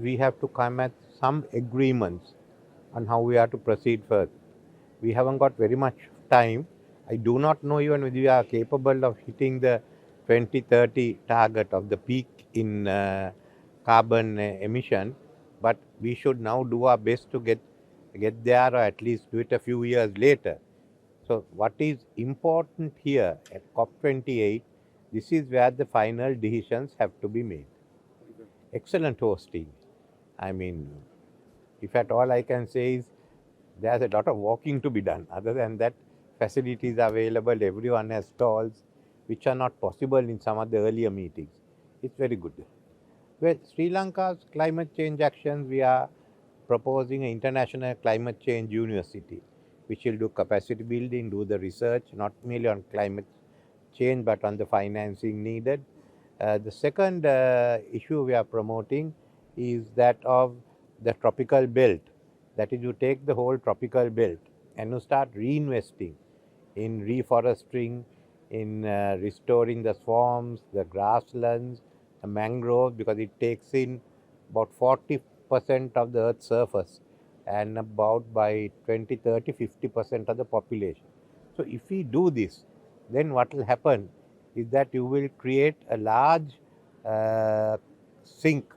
we have to come at some agreements on how we are to proceed further. We haven't got very much time. I do not know even whether we are capable of hitting the 2030 target of the peak in carbon emission, but we should now do our best to get there, or at least do it a few years later. So what is important here at COP28, this is where the final decisions have to be made. Excellent hosting. I mean, if at all I can say is there's a lot of walking to be done. Other than that, facilities are available, everyone has stalls, which are not possible in some of the earlier meetings. It's very good. Well, Sri Lanka's climate change actions, we are proposing an international climate change university, which will do capacity building, do the research, not merely on climate change, but on the financing needed. The second issue we are promoting is that of the tropical belt. That is, you take the whole tropical belt and you start reinvesting in reforesting, in restoring the swamps, the grasslands, the mangroves, because it takes in about 40% of the Earth's surface and about by 2030, 50% of the population. So if we do this, then what will happen is that you will create a large sink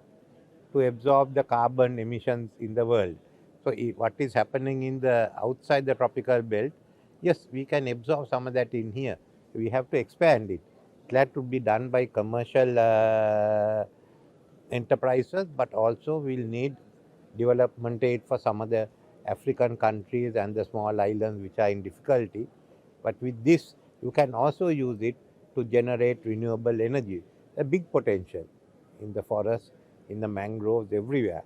to absorb the carbon emissions in the world. So what is happening in the outside the tropical belt, yes, we can absorb some of that in here. We have to expand it. That would be done by commercial enterprises, but also we'll need development aid for some of the African countries and the small islands which are in difficulty. But with this, you can also use it to generate renewable energy. A big potential in the forest, in the mangroves, everywhere.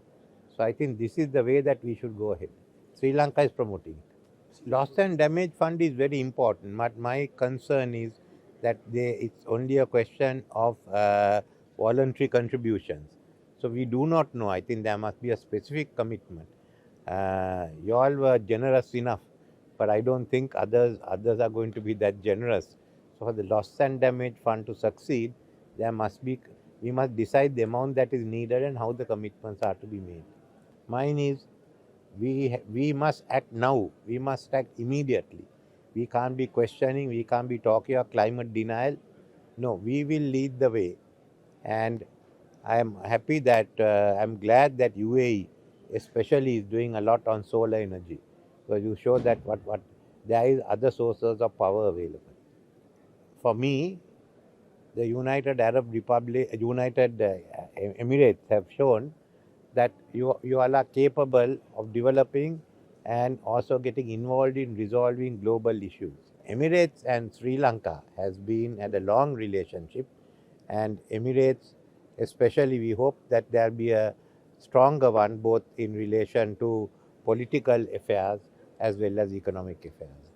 So I think this is the way that we should go ahead. Sri Lanka is promoting it. Loss and damage fund is very important, but my concern is that it's only a question of voluntary contributions. So we do not know. I think there must be a specific commitment. You all were generous enough, but I don't think others are going to be that generous. So for the loss and damage fund to succeed, we must decide the amount that is needed and how the commitments are to be made. Mine is we must act now. We must act immediately. We can't be questioning. We can't be talking of climate denial. No, we will lead the way. And I am happy that I'm glad that UAE especially is doing a lot on solar energy, because you show that what there is other sources of power available. For me, the United Arab Republic, United Emirates have shown that you all are capable of developing and also getting involved in resolving global issues. Emirates and Sri Lanka has been at a long relationship, and Emirates especially, we hope that there will be a stronger one both in relation to political affairs as well as economic affairs.